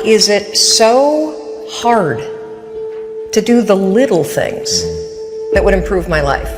is it so hard to do the little things that would improve my life?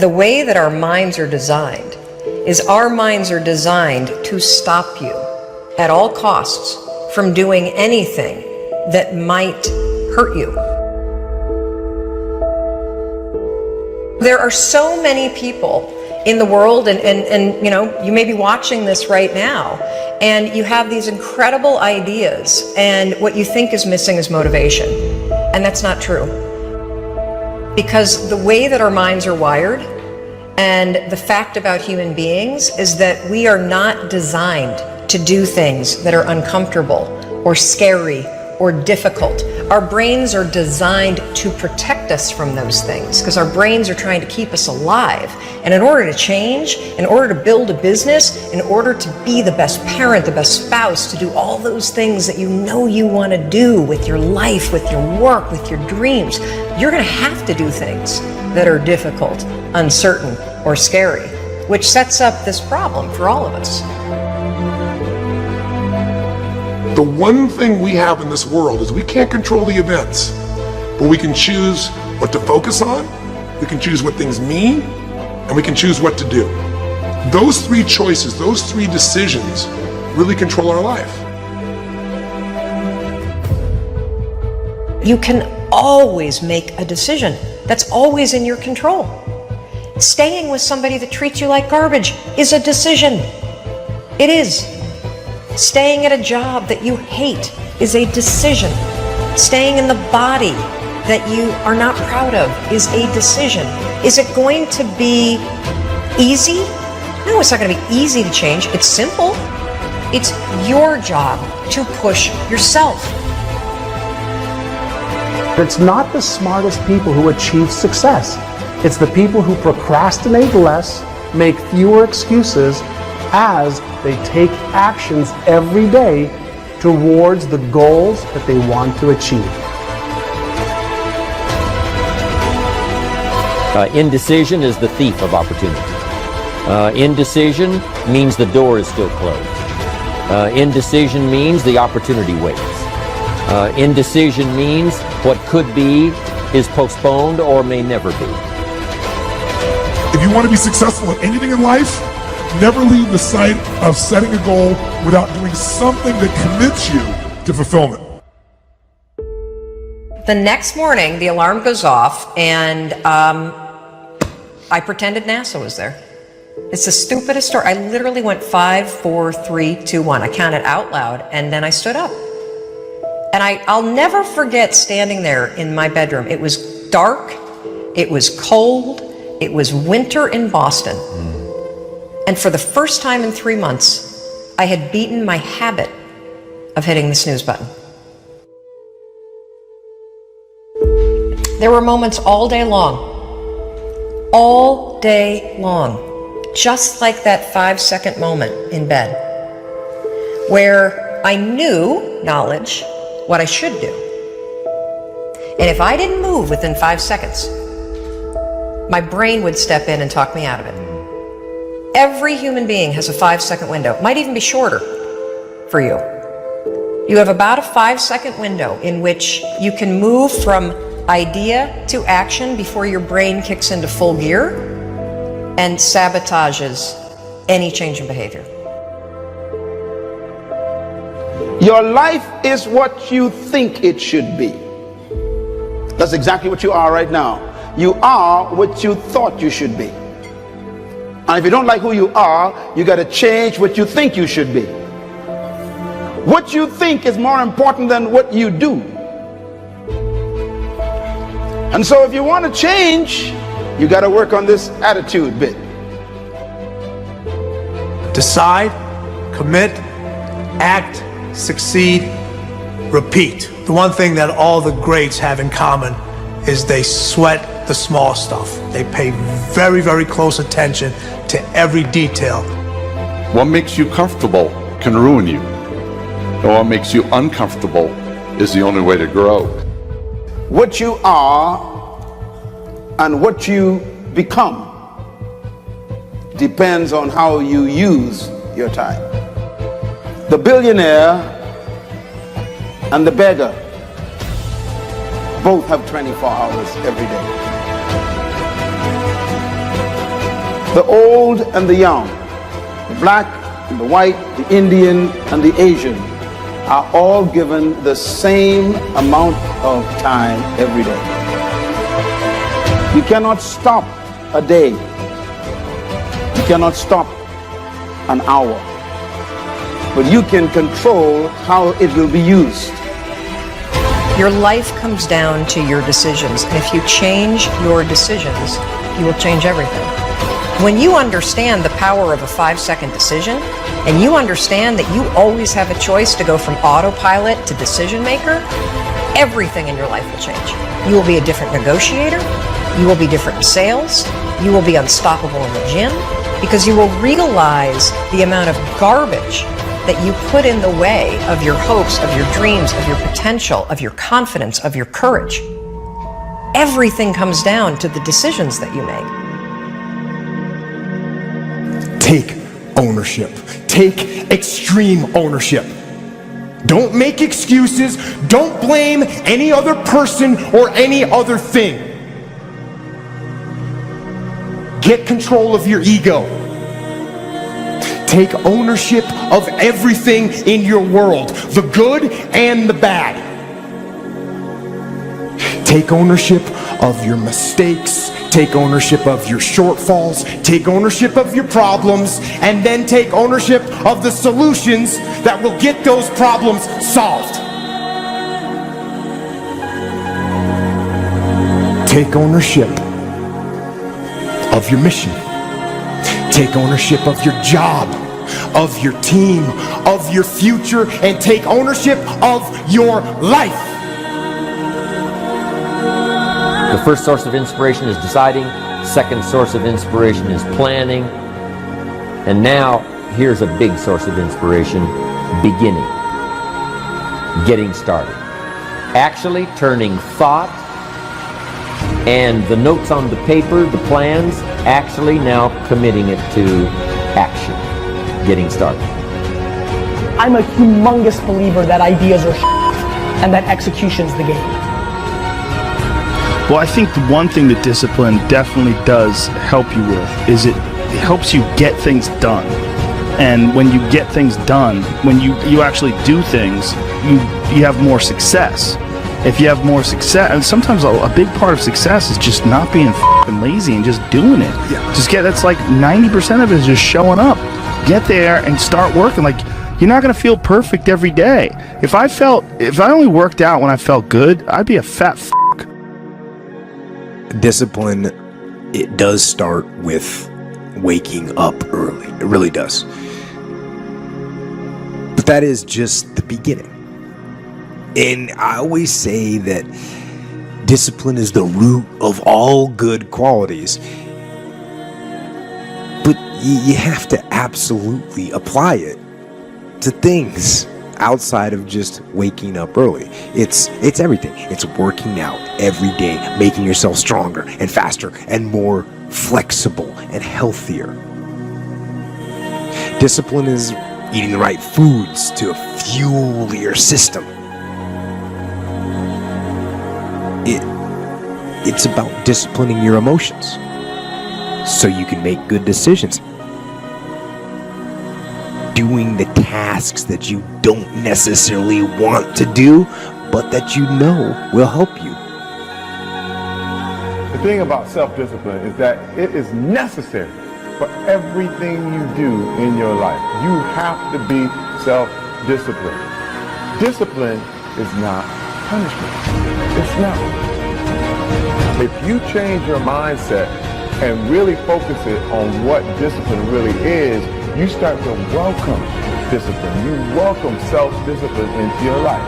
The way that our minds are designed is our minds are designed to stop you at all costs from doing anything that might hurt you. There are so many people in the world, and you know, you may be watching this right now, and you have these incredible ideas, and what you think is missing is motivation. And that's not true. Because the way that our minds are wired, and the fact about human beings, is that we are not designed to do things that are uncomfortable or scary or difficult. Our brains are designed to protect us from those things because our brains are trying to keep us alive. And in order to change, in order to build a business, in order to be the best parent, the best spouse, to do all those things that you know you want to do with your life, with your work, with your dreams, you're going to have to do things that are difficult, uncertain, or scary, which sets up this problem for all of us. The one thing we have in this world is we can't control the events, but we can choose what to focus on, we can choose what things mean, and we can choose what to do. Those three choices, those three decisions really control our life. You can always make a decision. That's always in your control. Staying with somebody that treats you like garbage is a decision. It is. Staying at a job that you hate is a decision. Staying in the body that you are not proud of is a decision. Is it going to be easy? No, it's not going to be easy to change. It's simple. It's your job to push yourself. It's not the smartest people who achieve success. It's the people who procrastinate less, make fewer excuses, as they take actions every day towards the goals that they want to achieve. Indecision is the thief of opportunity. Indecision means the door is still closed. Indecision means the opportunity waits. Indecision means what could be is postponed or may never be. If you want to be successful in anything in life, never leave the sight of setting a goal without doing something that commits you to fulfillment. The next morning, the alarm goes off, and I pretended NASA was there. It's the stupidest story. I literally went 5, 4, 3, 2, 1. I counted out loud, and then I stood up. And I'll never forget standing there in my bedroom. It was dark, it was cold, it was winter in Boston. And for the first time in 3 months, I had beaten my habit of hitting the snooze button. There were moments all day long, just like that 5-second moment in bed, where I knew, knowledge, what I should do. And if I didn't move within 5 seconds, my brain would step in and talk me out of it. Every human being has a 5-second window. It might even be shorter for you. You have about a 5-second window in which you can move from idea to action before your brain kicks into full gear and sabotages any change in behavior. Your life is what you think it should be. That's exactly what you are right now. You are what you thought you should be. And if you don't like who you are, you got to change what you think you should be. What you think is more important than what you do. And so if you want to change, you got to work on this attitude bit. Decide, commit, act, succeed, repeat. The one thing that all the greats have in common is they sweat the small stuff. They pay very, very close attention to every detail. What makes you comfortable can ruin you. And what makes you uncomfortable is the only way to grow. What you are and what you become depends on how you use your time. The billionaire and the beggar both have 24 hours every day. The old and the young, the black and the white, the Indian and the Asian are all given the same amount of time every day. You cannot stop a day. You cannot stop an hour. But you can control how it will be used. Your life comes down to your decisions. And if you change your decisions, you will change everything. When you understand the power of a 5-second decision, and you understand that you always have a choice to go from autopilot to decision maker, everything in your life will change. You will be a different negotiator. You will be different in sales. You will be unstoppable in the gym, because you will realize the amount of garbage that you put in the way of your hopes, of your dreams, of your potential, of your confidence, of your courage. Everything comes down to the decisions that you make. Take ownership. Take extreme ownership. Don't make excuses. Don't blame any other person or any other thing. Get control of your ego. Take ownership of everything in your world, the good and the bad. Take ownership of your mistakes. Take ownership of your shortfalls. Take ownership of your problems. And then take ownership of the solutions that will get those problems solved. Take ownership of your mission. Take ownership of your job, of your team, of your future, and take ownership of your life. The first source of inspiration is deciding. Second source of inspiration is planning. And now, here's a big source of inspiration: beginning. Getting started. Actually turning thought and the notes on the paper, the plans, actually now committing it to action. Getting started. I'm a humongous believer that ideas are and that execution's the game. Well, I think the one thing that discipline definitely does help you with is it helps you get things done. And when you get things done, when you actually do things, you have more success. If you have more success, and sometimes a big part of success is just not being f***ing lazy and just doing it. Yeah. That's like 90% of it is just showing up. Get there and start working. Like, you're not gonna feel perfect every day. If I only worked out when I felt good, I'd be a fat f***. Discipline, it does start with waking up early. It really does. But that is just the beginning. And I always say that discipline is the root of all good qualities. But you have to absolutely apply it to things outside of just waking up early. It's everything. It's working out every day, making yourself stronger and faster and more flexible and healthier. Discipline is eating the right foods to fuel your system. It's about disciplining your emotions so you can make good decisions. Doing the tasks that you don't necessarily want to do, but that you know will help you. The thing about self-discipline is that it is necessary for everything you do in your life. You have to be self-disciplined. Discipline is not punishment. It's not. If you change your mindset and really focus it on what discipline really is, you start to welcome discipline. You welcome self-discipline into your life.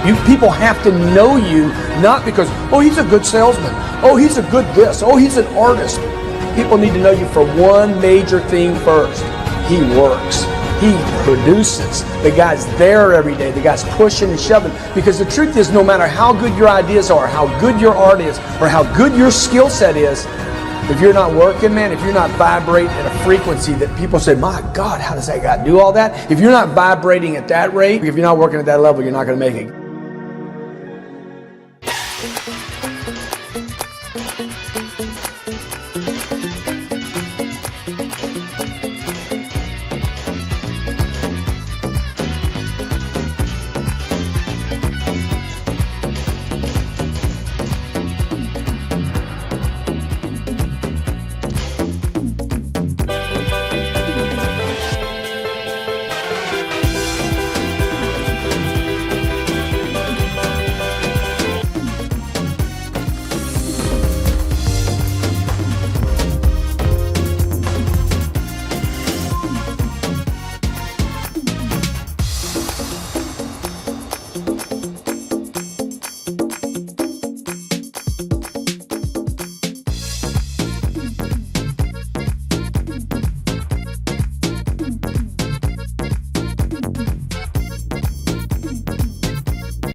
You people have to know you, not because, oh, he's a good salesman. Oh, he's a good this. Oh, he's an artist. People need to know you for one major thing first. He works. He produces. The guy's there every day. The guy's pushing and shoving. Because the truth is, no matter how good your ideas are, how good your art is, or how good your skill set is, If you're not working, man, if you're not vibrating at a frequency that people say, my God, how does that guy do all that? If you're not vibrating at that rate, if you're not working at that level, you're not going to make it.